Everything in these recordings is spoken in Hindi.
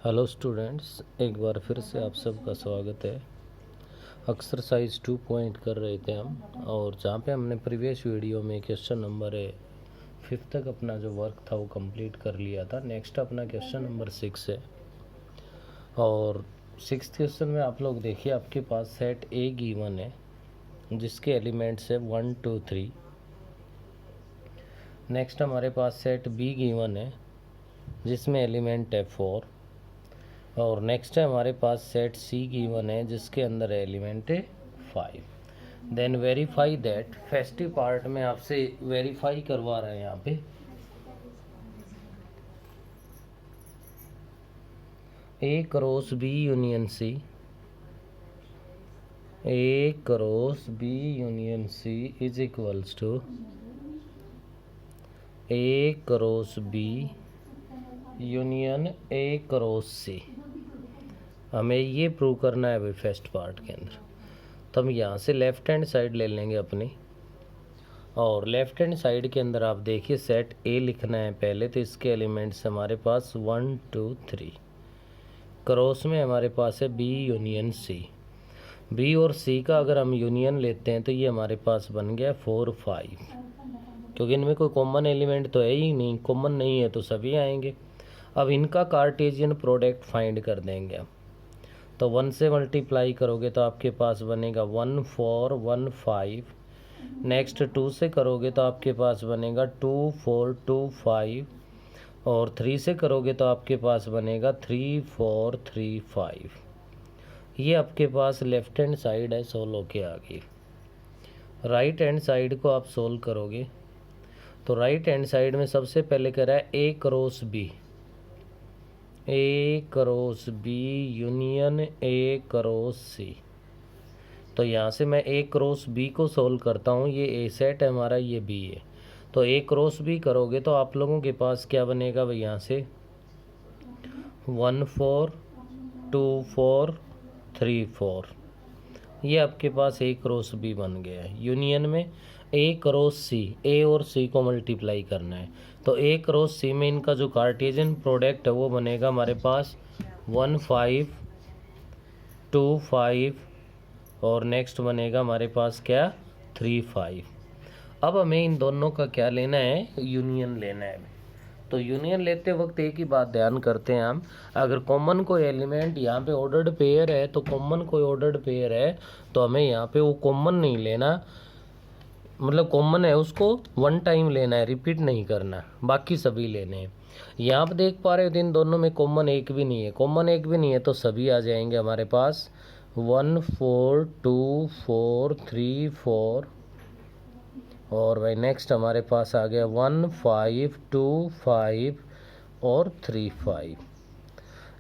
हेलो स्टूडेंट्स, एक बार फिर से आप सबका स्वागत है। एक्सरसाइज 2 पॉइंट कर रहे थे हम, और जहाँ पे हमने प्रीवियस वीडियो में क्वेश्चन नंबर 5 तक अपना जो वर्क था वो कंप्लीट कर लिया था। नेक्स्ट अपना क्वेश्चन नंबर 6 है, और 6th क्वेश्चन में आप लोग देखिए, आपके पास सेट ए गिवन है जिसके एलिमेंट्स है 1 2 3। नेक्स्ट हमारे पास सेट बी गिवन है जिसमें एलिमेंट है 4, और नेक्स्ट है हमारे पास सेट सी गिवन है जिसके अंदर एलिमेंट है 5। Then verify that, first part में आपसे वेरीफाई करवा रहे हैं यहाँ पे। A cross B union C, A cross B union C is equals to A cross B union A cross C. हमें ये प्रूव करना है भाई फर्स्ट पार्ट के अंदर। तो हम यहाँ से लेफ्ट हैंड साइड ले लेंगे अपनी, और लेफ्ट हैंड साइड के अंदर आप देखिए सेट ए लिखना है पहले। तो इसके एलिमेंट्स हमारे पास 1 2 3। क्रॉस में हमारे पास है बी यूनियन सी। बी और सी का अगर हम यूनियन लेते हैं तो ये हमारे पास बन गया 4 5, क्योंकि इनमें कोई कॉमन एलिमेंट तो है ही नहीं। कॉमन नहीं है तो सभी आएंगे। अब इनका कार्टेशियन प्रोडक्ट फाइंड कर देंगे हम। तो 1 से मल्टीप्लाई करोगे तो आपके पास बनेगा 1 4 1 5। नेक्स्ट 2 से करोगे तो आपके पास बनेगा 2 4 2 5, और 3 से करोगे तो आपके पास बनेगा 3 4 3 5। ये आपके पास लेफ्ट हैंड साइड है, सोल्व होके आ गई। राइट हैंड साइड को आप सोल्व करोगे तो राइट हैंड साइड में सबसे पहले कह रहा है A cross B, A cross B union A cross C. तो यहाँ से मैं ए क्रॉस बी को सोल्व करता हूँ। ये ए सेट है हमारा, ये बी है। तो ए क्रॉस बी करोगे तो आप लोगों के पास क्या बनेगा भाई, यहाँ से 1 4 2 4 3 4। ये आपके पास ए क्रॉस बी बन गया है। यूनियन में ए क्रॉस सी, ए और सी को मल्टीप्लाई करना है। तो ए क्रॉस सी में इनका जो कार्टेशियन प्रोडक्ट है वो बनेगा हमारे पास 1 5 2 5, और नेक्स्ट बनेगा हमारे पास क्या 3 5। अब हमें इन दोनों का क्या लेना है, यूनियन लेना है। तो यूनियन लेते वक्त एक ही बात ध्यान करते हैं हम, अगर कॉमन कोई एलिमेंट यहाँ पे ऑर्डर्ड पेयर है, तो कॉमन कोई ऑर्डर्ड पेयर है तो हमें यहाँ पे वो कॉमन नहीं लेना, मतलब कॉमन है उसको वन टाइम लेना है, रिपीट नहीं करना, बाकी सभी लेने हैं। यहाँ पे देख पा रहे हो इन दोनों में कॉमन एक भी नहीं है। कॉमन एक भी नहीं है तो सभी आ जाएंगे हमारे पास 1 4 2 4 3 4, और भाई नेक्स्ट हमारे पास आ गया 1 5 2 5 और 3 5।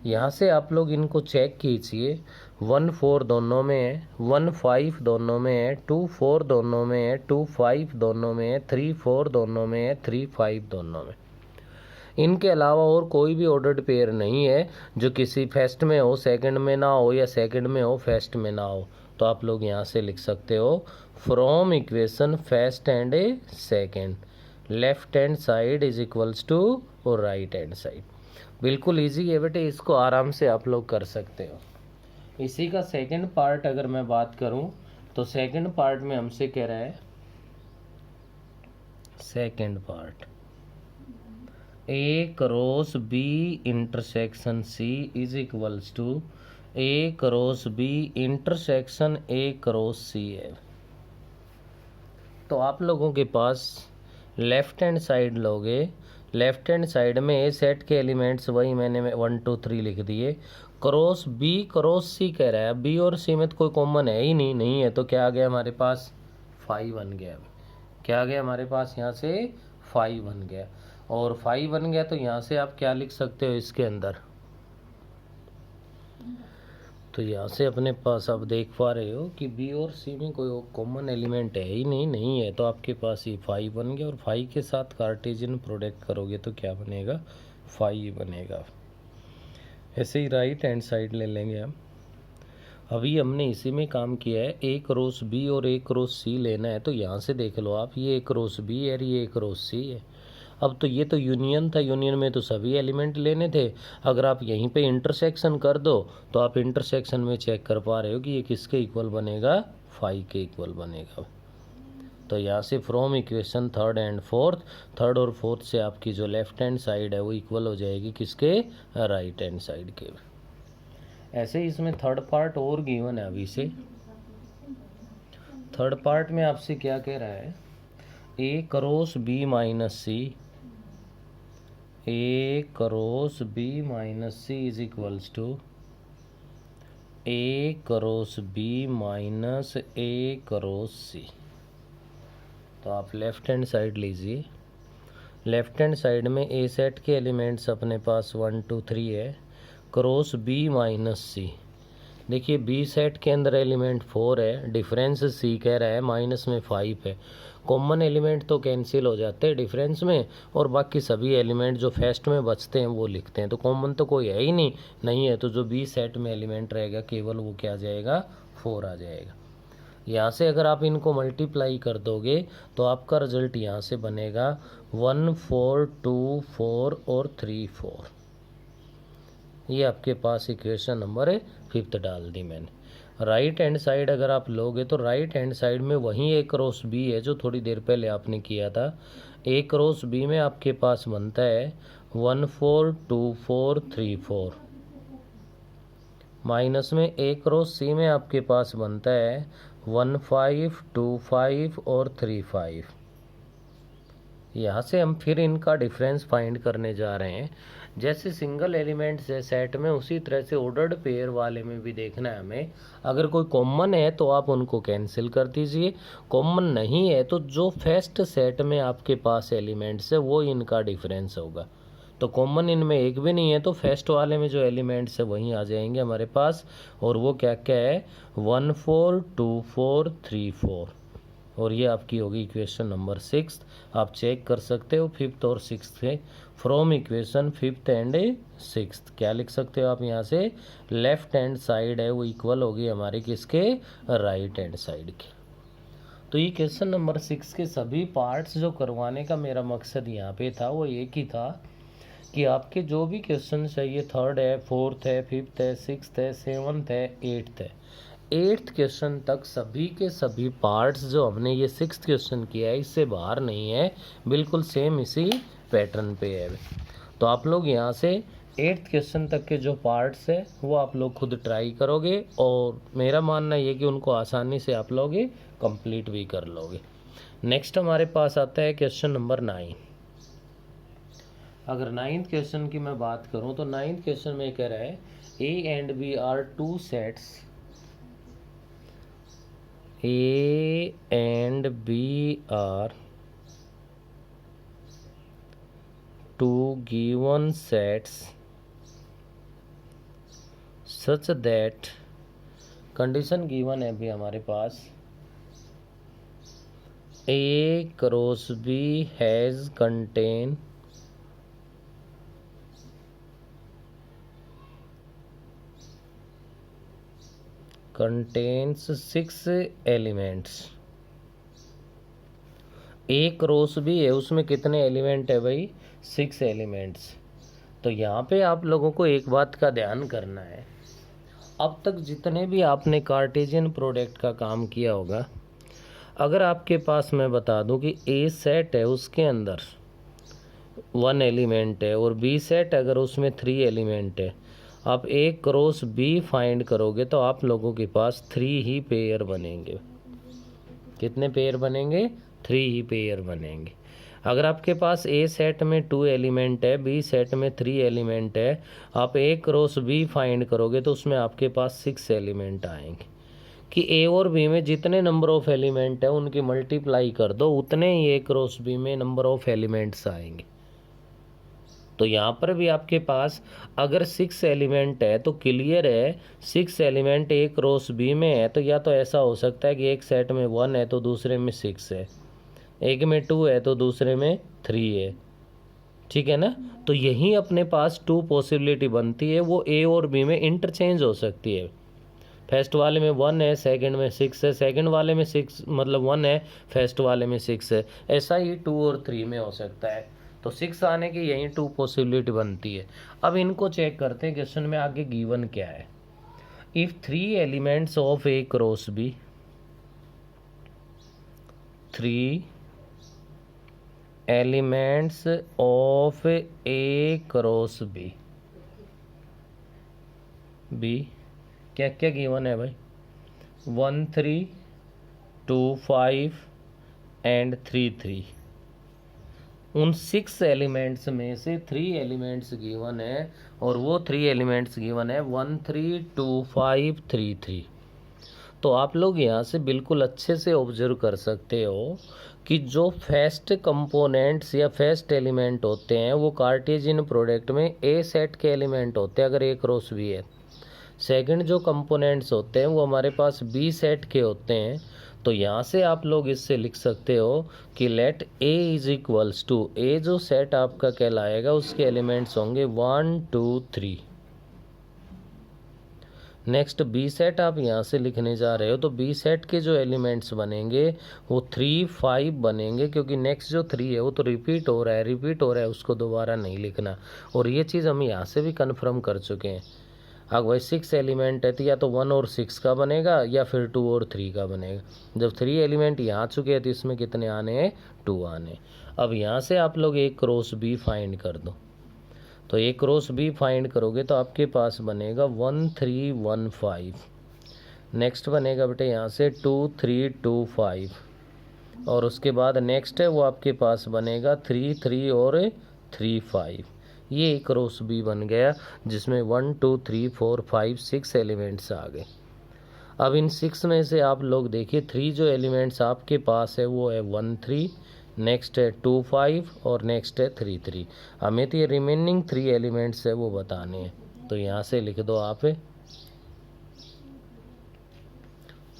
यहाँ से आप लोग इनको चेक कीजिए, 1 4 दोनों में है, 1 5 दोनों में है, 2 4 दोनों में है, 2 5 दोनों में है, 3 4 दोनों में है, 3 5 दोनों में। इनके अलावा और कोई भी ऑर्डर्ड पेयर नहीं है जो किसी फर्स्ट में हो सेकंड में ना हो, या सेकंड में हो फर्स्ट में ना हो। तो आप लोग यहाँ से लिख सकते हो from equation first and a second, left hand side is equals to और राइट हैंड साइड। बिल्कुल इजी है बेटे, इसको आराम से आप लोग कर सकते हो। इसी का सेकंड पार्ट अगर मैं बात करूं तो सेकंड पार्ट में हमसे कह रहा है, second part A cross B intersection C is equals to A cross B intersection A cross C है। तो आप लोगों के पास लेफ्ट हैंड साइड लोगे, लेफ्ट हैंड साइड में ए सेट के एलिमेंट्स वही मैंने 1 2 3 लिख दिए। क्रॉस बी क्रॉस सी कह रहा है, बी और सी में तो कोई कॉमन है ही नहीं, नहीं है तो क्या आ गया हमारे पास 5 बन गया। क्या आ गया हमारे पास, यहाँ से 5 बन गया, और 5 बन गया तो यहाँ से आप क्या लिख सकते हो इसके अंदर। तो यहाँ से अपने पास आप देख पा रहे हो कि बी और सी में कोई कॉमन एलिमेंट है ही नहीं, नहीं है तो आपके पास ये 5 बन गया, और 5 के साथ कार्टेशियन प्रोडक्ट करोगे तो क्या बनेगा 5 बनेगा। ऐसे ही राइट हैंड साइड ले लेंगे हम। अभी हमने इसी में काम किया है, ए क्रॉस बी और ए क्रॉस सी लेना है। तो यहाँ से देख लो आप, ये ए क्रॉस बी है, ये ए क्रॉस सी है। अब तो ये तो यूनियन था, यूनियन में तो सभी एलिमेंट लेने थे। अगर आप यहीं पे इंटरसेक्शन कर दो तो आप इंटरसेक्शन में चेक कर पा रहे हो कि ये किसके इक्वल बनेगा, 5 के इक्वल बनेगा। तो यहाँ से from equation third and fourth, third और फोर्थ से आपकी जो लेफ्ट हैंड साइड है वो इक्वल हो जाएगी किसके, राइट हैंड साइड के। ऐसे ही इसमें थर्ड पार्ट और गिवन है अभी से। थर्ड पार्ट में आपसे क्या कह रहा है, A cross B minus C, A cross B minus C is equals to A cross B minus A cross C. तो आप लेफ्ट हैंड साइड लीजिए। लेफ्ट हैंड साइड में ए सेट के एलिमेंट्स अपने पास 1 2 3 है, क्रॉस बी माइनस सी। देखिए बी सेट के अंदर एलिमेंट 4 है, डिफरेंस सी कह रहा है माइनस में 5 है। कॉमन एलिमेंट तो कैंसिल हो जाते हैं डिफरेंस में, और बाकी सभी एलिमेंट जो फर्स्ट में बचते हैं वो लिखते हैं। तो कॉमन तो कोई है ही नहीं है, तो जो बी सेट में एलिमेंट रहेगा केवल वो क्या आ जाएगा, 4 आ जाएगा। यहाँ से अगर आप इनको मल्टीप्लाई कर दोगे तो आपका रिजल्ट यहाँ से बनेगा 1 4 2 4 और 3 4। ये आपके पास इक्वेशन नंबर 5 डाल दी मैंने। राइट हैंड साइड अगर आप लोगे तो राइट हैंड साइड में वहीं ए क्रॉस बी है जो थोड़ी देर पहले आपने किया था। ए क्रॉस बी में आपके पास बनता है 1 4 2 4 3 4, माइनस में ए क्रॉस सी में आपके पास बनता है 1 5 2 5 और 3 5। यहाँ से हम फिर इनका डिफरेंस फाइंड करने जा रहे हैं। जैसे सिंगल एलिमेंट्स है सेट में, उसी तरह से ऑर्डर्ड पेयर वाले में भी देखना है हमें। अगर कोई कॉमन है तो आप उनको कैंसिल कर दीजिए, कॉमन नहीं है तो जो फर्स्ट सेट में आपके पास एलिमेंट्स है वो इनका डिफरेंस होगा। तो कॉमन इनमें एक भी नहीं है तो फर्स्ट वाले में जो एलिमेंट्स है वहीं आ जाएंगे हमारे पास। और वो क्या क्या है, 1 4 2 4 3 4। और ये आपकी होगी इक्वेशन नंबर 6। आप चेक कर सकते हो 5th और 6th से। From equation 5th and 6th क्या लिख सकते हो आप यहाँ से, लेफ्ट हैंड साइड है वो इक्वल होगी हमारे किसके, राइट हैंड साइड के। तो ये क्वेश्चन नंबर 6 के सभी पार्ट्स जो करवाने का मेरा मकसद यहाँ पे था वो एक ही था कि आपके जो भी क्वेश्चन चाहिए, थर्ड है, फोर्थ है, 5th है, 6th है, 7th है, 8th है, 8th क्वेश्चन तक सभी के सभी पार्ट्स जो हमने ये 6th क्वेश्चन किया है इससे बाहर नहीं है, बिल्कुल सेम इसी पैटर्न पे है। तो आप लोग यहाँ से 8th क्वेश्चन तक के जो पार्ट्स है वो आप लोग खुद ट्राई करोगे और मेरा मानना ये कि उनको आसानी से आप लोग कंप्लीट भी कर लोगे। नेक्स्ट हमारे पास आता है क्वेश्चन नंबर 9। अगर 9th क्वेश्चन की मैं बात करूं तो 9th क्वेश्चन में कह रहा है A and B are two sets, A and B are two given sets such that condition given है भी हमारे पास A cross B has contains 6 elements. A cross B है उसमें कितने एलिमेंट है भाई, 6 एलिमेंट्स। तो यहाँ पे आप लोगों को एक बात का ध्यान करना है, अब तक जितने भी आपने कार्टेशियन प्रोडक्ट का काम किया होगा, अगर आपके पास मैं बता दूं कि ए सेट है उसके अंदर 1 एलिमेंट है और बी सेट अगर उसमें 3 एलिमेंट है, आप ए क्रॉस बी फाइंड करोगे तो आप लोगों के पास 3 ही पेयर बनेंगे। कितने पेयर बनेंगे, 3 ही पेयर बनेंगे। अगर आपके पास ए सेट में 2 एलिमेंट है, बी सेट में 3 एलिमेंट है, आप ए क्रॉस बी फाइंड करोगे तो उसमें आपके पास 6 एलिमेंट आएंगे। कि ए और बी में जितने नंबर ऑफ एलिमेंट है उनकी मल्टीप्लाई कर दो, उतने ही ए क्रॉस बी में नंबर ऑफ एलिमेंट्स आएंगे। तो यहाँ पर भी आपके पास अगर 6 एलिमेंट है तो क्लियर है 6 एलिमेंट ए क्रॉस बी में है, तो या तो ऐसा हो सकता है कि एक सेट में 1 है तो दूसरे में 6 है, एक में 2 है तो दूसरे में 3 है, ठीक है ना। तो यही अपने पास 2 पॉसिबिलिटी बनती है, वो ए और बी में इंटरचेंज हो सकती है। फर्स्ट वाले में 1 है, सेकंड में 6 है, सेकंड वाले में 6 मतलब 1 है, फर्स्ट वाले में 6 है, ऐसा ही 2 और 3 में हो सकता है। तो तो 6 आने की यही 2 पॉसिबिलिटी बनती है। अब इनको चेक करते हैं क्वेश्चन में आगे गिवन क्या है। If 3 elements of A cross B, 3 elements of A cross B, क्या क्या गिवन है भाई, 1 3 2 5 एंड 3 3। उन 6 एलिमेंट्स में से 3 एलिमेंट्स गिवन है और वो 3 एलिमेंट्स गिवन है 1 3 2 5 3 3। तो आप लोग यहाँ से बिल्कुल अच्छे से ऑब्जर्व कर सकते हो कि जो फर्स्ट कंपोनेंट्स या फर्स्ट एलिमेंट होते हैं वो कार्टेशियन प्रोडक्ट में ए सेट के एलिमेंट होते हैं अगर ए क्रॉस बी है। सेकंड जो कंपोनेंट्स होते हैं वो हमारे पास बी सेट के होते हैं। तो यहाँ से आप लोग इससे लिख सकते हो कि let A is equals to, A जो सेट आपका कहलाएगा उसके एलिमेंट्स होंगे 1 2 3। नेक्स्ट बी सेट आप यहाँ से लिखने जा रहे हो तो बी सेट के जो एलिमेंट्स बनेंगे वो 3 5 बनेंगे, क्योंकि नेक्स्ट जो 3 है वो तो रिपीट हो रहा है, उसको दोबारा नहीं लिखना। और ये चीज़ हम यहाँ से भी कन्फर्म कर चुके हैं। अगर वही 6 एलिमेंट है तो या तो 1 और 6 का बनेगा या फिर 2 और 3 का बनेगा। जब 3 एलिमेंट यहाँ आ चुके हैं तो इसमें कितने आने हैं, 2 आने। अब यहाँ से आप लोग एक क्रॉस बी फाइंड कर दो। तो एक क्रॉस बी फाइंड करोगे तो आपके पास बनेगा 1 3 1 5। नेक्स्ट बनेगा बेटे यहाँ से 2 3 2 5 और उसके बाद नेक्स्ट है वो आपके पास बनेगा 3 3 और 3 5। ये एक क्रॉस बी बन गया जिसमें 1 2 3 4 5 6 एलिमेंट्स आ गए। अब इन 6 में से आप लोग देखिए 3 जो एलिमेंट्स आपके पास है वो है 1 3, नेक्स्ट है 2 5 और नेक्स्ट है 3 3। हमें तो ये रिमेनिंग 3 एलिमेंट्स है वो बताने हैं। तो यहाँ से लिख दो आप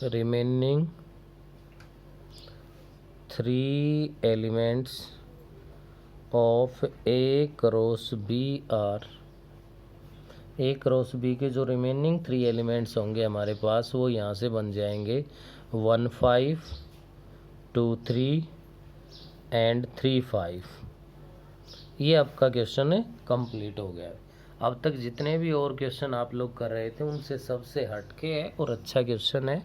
remaining 3 elements of A cross B are, A cross B के जो रिमेनिंग 3 एलिमेंट्स होंगे हमारे पास वो यहाँ से बन जाएंगे 1 5 2 3 एंड 3 5। ये आपका क्वेश्चन है कंप्लीट हो गया। अब तक जितने भी और क्वेश्चन आप लोग कर रहे थे उनसे सबसे हटके है और अच्छा क्वेश्चन है,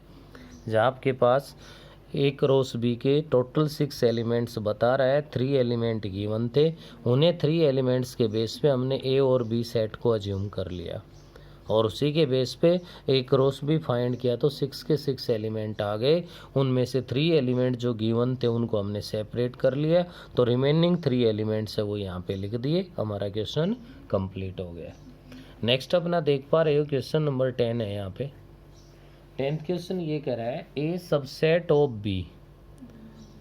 जहाँ आपके पास ए क्रॉस बी के टोटल 6 एलिमेंट्स बता रहा है, 3 एलिमेंट गिवन थे, उन्हें 3 एलिमेंट्स के बेस पे हमने ए और बी सेट को अज्यूम कर लिया और उसी के बेस पे ए क्रॉस बी फाइंड किया तो 6 के 6 एलिमेंट आ गए। उनमें से 3 एलिमेंट जो गिवन थे उनको हमने सेपरेट कर लिया, तो रिमेनिंग 3 एलिमेंट्स है वो यहाँ पे लिख दिए। हमारा क्वेश्चन कंप्लीट हो गया। नेक्स्ट अपना देख पा रहे हो क्वेश्चन नंबर 10 है। यहाँ पे 10th क्वेश्चन ये कह रहा है A subset of B,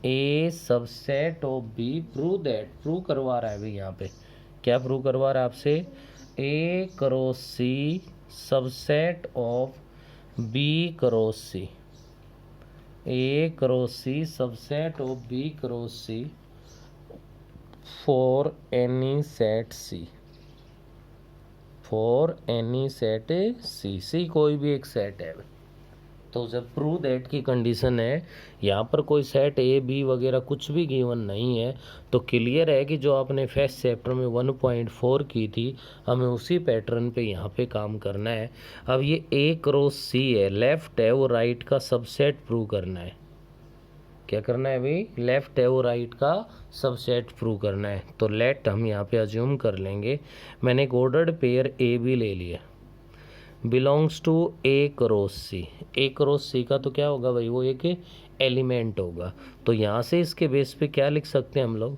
A subset of B prove that, prove करवा रहा है भाई। यहाँ पे क्या प्रूव करवा रहा है आपसे, A cross C subset of B cross C, A cross C subset of B cross C for any set C, for any set C, C कोई भी एक सेट है। तो जब प्रूव दैट की कंडीशन है, यहाँ पर कोई सेट ए बी वगैरह कुछ भी गिवन नहीं है, तो क्लियर है कि जो आपने फर्स्ट चैप्टर में 1.4 की थी हमें उसी पैटर्न पे यहाँ पे काम करना है। अब ये ए क्रॉस सी है, लेफ्ट है वो राइट का सबसेट प्रूव करना है। क्या करना है भाई, लेफ्ट है वो राइट का सबसेट प्रूव करना है। तो लेट हम यहाँ पे अज्यूम कर लेंगे, मैंने एक ऑर्डर्ड पेयर ए बी ले लिया, belongs to A cross C. A cross C का तो क्या होगा भाई, वो एक एलिमेंट होगा। तो यहाँ से इसके बेस पे क्या लिख सकते हैं हम लोग,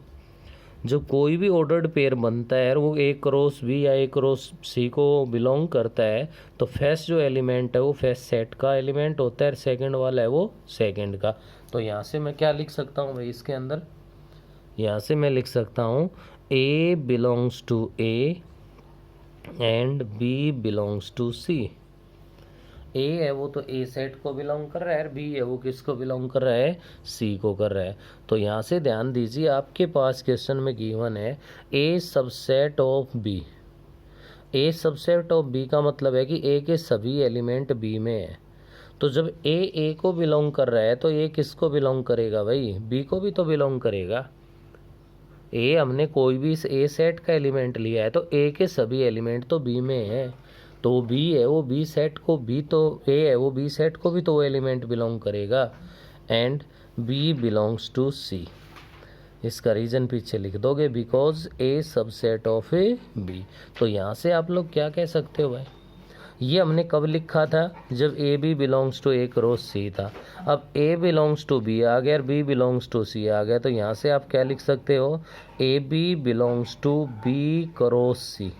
जो कोई भी ऑर्डर्ड पेयर बनता है वो ए क्रॉस बी या ए क्रॉस सी को बिलोंग करता है, तो फर्स्ट जो एलिमेंट है वो फर्स्ट सेट का एलिमेंट होता है, सेकंड वाला है वो सेकंड का। तो यहाँ से मैं क्या लिख सकता हूँ भाई इसके अंदर, यहाँ से मैं लिख सकता हूँ A belongs to A and B belongs to C. A है वो तो ए सेट को बिलोंग कर रहा है, बी है वो किसको बिलोंग कर रहा है, सी को कर रहा है। तो यहाँ से ध्यान दीजिए आपके पास क्वेश्चन में गिवन है A subset of B. A subset of B का मतलब है कि ए के सभी एलिमेंट बी में है। तो जब ए को बिलोंग कर रहा है तो ए किसको बिलोंग करेगा भाई, बी को भी तो बिलोंग करेगा। ए हमने कोई भी इस ए सेट का एलिमेंट लिया है तो ए के सभी एलिमेंट तो बी में है, तो बी है वो बी सेट को बी तो ए है वो बी सेट को भी तो वो एलिमेंट बिलोंग करेगा। And B belongs to C. इसका रीज़न पीछे लिख दोगे, because A subset of A B. तो यहाँ से आप लोग क्या कह सकते हो भाई, ये हमने कब लिखा था, जब A B belongs to A cross C था। अब ए बिलोंग्स टू बी आ गया और बी बिलोंग्स टू सी आ गया, तो यहाँ से आप क्या लिख सकते हो, A B belongs to B cross C.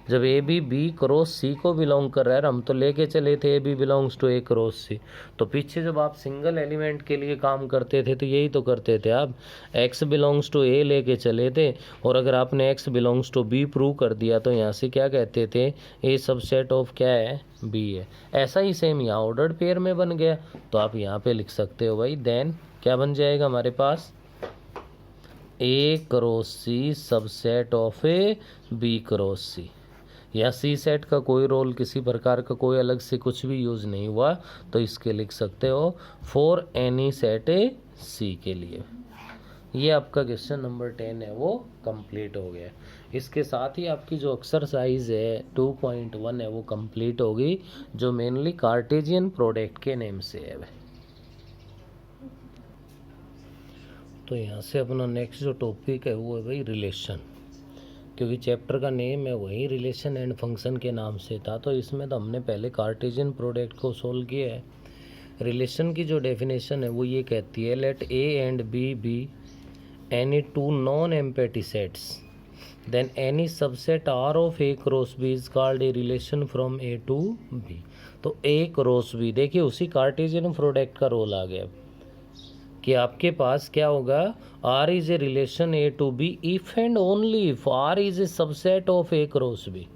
जब ए बी क्रॉस सी को बिलोंग कर रहा है, हम तो लेके चले थे A B belongs to A cross C. तो पीछे जब आप सिंगल एलिमेंट के लिए काम करते थे तो यही तो करते थे आप, एक्स बिलोंग्स टू ए लेके चले थे, और अगर आपने x belongs to B prove कर दिया तो यहाँ से क्या कहते थे, ए सबसेट ऑफ क्या है, बी है। ऐसा ही सेम यहाँ ऑर्डर्ड पेयर में बन गया, तो आप यहाँ पे लिख सकते हो भाई, देन क्या बन जाएगा हमारे पास, A cross C subset of A B cross C. या सी सेट का कोई रोल, किसी प्रकार का कोई अलग से कुछ भी यूज़ नहीं हुआ, तो इसके लिख सकते हो फॉर एनी सेट ए सी के लिए। ये आपका क्वेश्चन नंबर 10 है वो कंप्लीट हो गया। इसके साथ ही आपकी जो एक्सरसाइज है 2.1 है वो कंप्लीट होगी, जो मेनली कार्टेशियन प्रोडक्ट के नेम से है। तो यहाँ से अपना नेक्स्ट जो टॉपिक है वो है भाई रिलेशन, क्योंकि चैप्टर का नेम है वही रिलेशन एंड फंक्शन के नाम से था, तो इसमें तो हमने पहले कार्टेशियन प्रोडक्ट को सोल्व किया है। रिलेशन की जो डेफिनेशन है वो ये कहती है, let A and B any two non empty sets, then any subset R of A cross B is called a relation from A to B. तो ए क्रॉस बी, देखिए उसी कार्टेशियन प्रोडक्ट का रोल आ गया कि आपके पास क्या होगा, R is a relation A to B if and only if R is a subset of A cross B.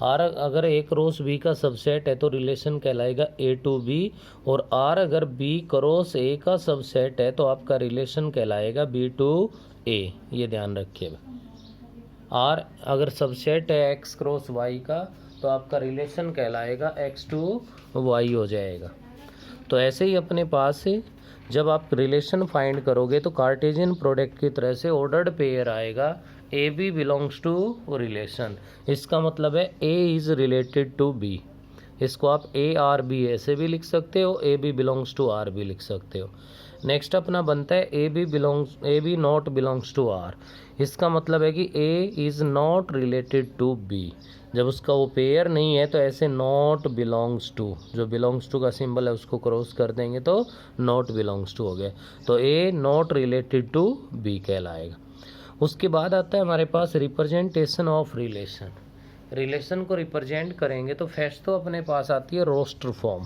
R अगर ए क्रॉस बी का सबसेट है तो रिलेशन कहलाएगा ए टू बी, और आर अगर बी क्रॉस ए का सबसेट है तो आपका रिलेशन कहलाएगा बी टू ए। ये ध्यान रखिएगा, आर अगर सबसेट है एक्स क्रॉस वाई का तो आपका रिलेशन कहलाएगा एक्स टू वाई हो जाएगा। तो ऐसे ही अपने पास है, जब आप रिलेशन फाइंड करोगे तो कार्टेशियन प्रोडक्ट की तरह से ऑर्डर्ड पेयर आएगा, A B belongs to relation. इसका मतलब है A is related to B, इसको आप ए आर बी ऐसे भी लिख सकते हो, A B belongs to R भी लिख सकते हो। नेक्स्ट अपना बनता है A B not belongs to R. इसका मतलब है कि A is not related to B, जब उसका वो पेयर नहीं है तो ऐसे नॉट बिलोंग्स टू, जो बिलोंग्स टू का सिंबल है उसको क्रॉस कर देंगे तो नॉट बिलोंग्स टू हो गया, तो ए नॉट रिलेटेड टू बी कहलाएगा। उसके बाद आता है हमारे पास रिप्रेजेंटेशन ऑफ रिलेशन। रिलेशन को रिप्रेजेंट करेंगे तो फर्स्ट तो अपने पास आती है रोस्टर फॉर्म।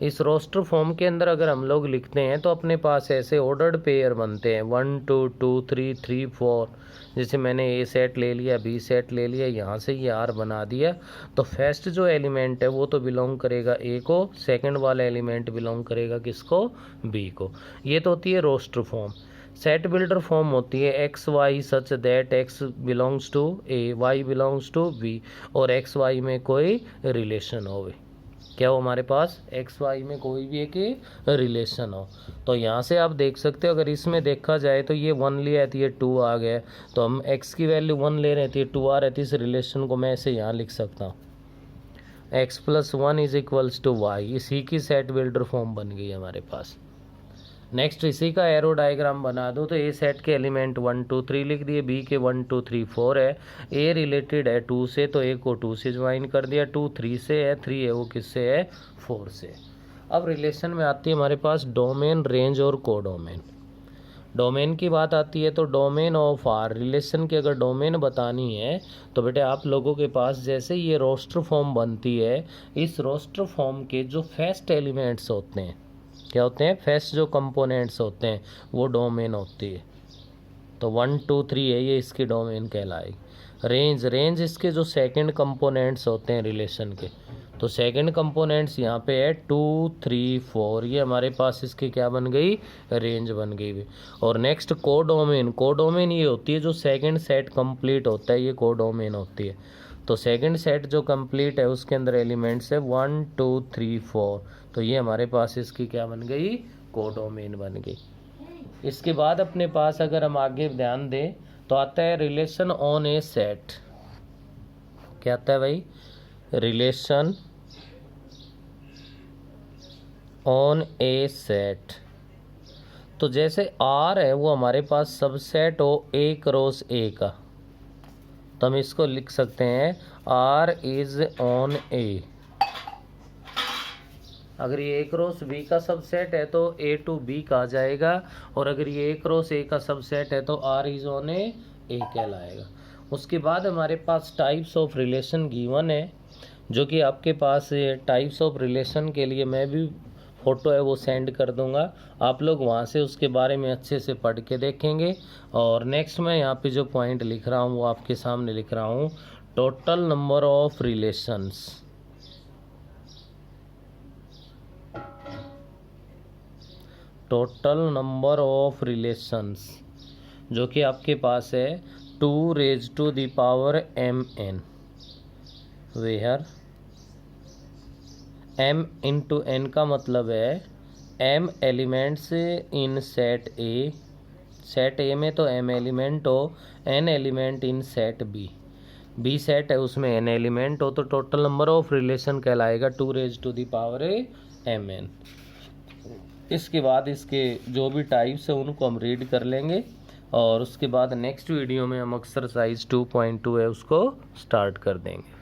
इस रोस्टर फॉर्म के अंदर अगर हम लोग लिखते हैं तो अपने पास ऐसे ऑर्डर्ड पेयर बनते हैं 1 2 2 3 3 4। जैसे मैंने ए सेट ले लिया, बी सेट ले लिया, यहाँ से ये आर बना दिया, तो फर्स्ट जो एलिमेंट है वो तो बिलोंग करेगा ए को, सेकंड वाला एलिमेंट बिलोंग करेगा किसको, बी को। ये तो होती है roster form. Set builder form होती है x y such that x belongs to A, y belongs to B, और एक्स वाई में कोई रिलेशन हो, क्या हो हमारे पास एक्स वाई में कोई भी एक रिलेशन हो। तो यहाँ से आप देख सकते हो, अगर इसमें देखा जाए तो ये 1 लिया है तो ये 2 आ गया, तो हम x की वैल्यू 1 ले रहे थे, 2 आ रही थी, इस रिलेशन को मैं ऐसे यहाँ लिख सकता हूँ, x plus 1 is equals to y. इसी की सेट बिल्डर फॉर्म बन गई हमारे पास। नेक्स्ट इसी का एरो डायग्राम बना दो, तो ए सेट के एलिमेंट 1 2 3 लिख दिए, बी के 1 2 3 4 है, ए रिलेटेड है 2 से तो ए को 2 से ज्वाइन कर दिया, 2 3 से है, 3 है वो किससे है, 4 से। अब रिलेशन में आती है हमारे पास डोमेन, रेंज और कोडोमेन। डोमेन की बात आती है तो डोमेन ऑफ आर, रिलेशन की अगर डोमेन बतानी है तो बेटे आप लोगों के पास जैसे ये रोस्टर फॉर्म बनती है, इस रोस्टर फॉर्म के जो फर्स्ट एलिमेंट्स होते हैं क्या होते हैं, फर्स्ट जो कंपोनेंट्स होते हैं वो डोमेन होती है। तो 1 2 3 है ये इसकी डोमेन कहलाएगी। रेंज इसके जो सेकंड कंपोनेंट्स होते हैं रिलेशन के, तो सेकंड कंपोनेंट्स यहाँ पे है 2 3 4, ये हमारे पास इसकी क्या बन गई, रेंज बन गई। और नेक्स्ट कोडोमेन ये होती है जो सेकंड सेट कंप्लीट होता है, ये कोडोमेन होती है। तो सेकंड सेट जो कंप्लीट है उसके अंदर एलिमेंट्स है 1 2 3 4, तो ये हमारे पास इसकी क्या बन गई, कोडोमेन बन गई। इसके बाद अपने पास अगर हम आगे ध्यान दें तो आता है रिलेशन ऑन ए सेट। क्या आता है भाई? Relation on A set. तो जैसे आर है वो हमारे पास सबसेट हो ए क्रॉस ए का, तो हम इसको लिख सकते हैं आर इज ऑन ए। अगर ये ए क्रॉस बी का सबसेट है तो ए टू बी कहा जाएगा, और अगर ये ए क्रॉस ए का सबसेट है तो आर इज ऑन ए कहलाएगा। उसके बाद हमारे पास टाइप्स ऑफ रिलेशन गिवन है, जो कि आपके पास टाइप्स ऑफ रिलेशन के लिए मैं भी फ़ोटो है वो सेंड कर दूंगा, आप लोग वहाँ से उसके बारे में अच्छे से पढ़ के देखेंगे। और नेक्स्ट मैं यहाँ पे जो पॉइंट लिख रहा हूँ वो आपके सामने लिख रहा हूँ, total number of relations. Total number of relations जो कि आपके पास है 2⁻⁴ mn, where m into n का मतलब है m elements in set A. Set A में तो m एलिमेंट हो, n element in set B set है उसमें n एलिमेंट हो, तो टोटल नंबर ऑफ रिलेशन कहलाएगा 2⁻⁴ mn। इसके बाद इसके जो भी टाइप्स है उनको हम रीड कर लेंगे, और उसके बाद नेक्स्ट वीडियो में हम एक्सरसाइज 2.2 है उसको स्टार्ट कर देंगे।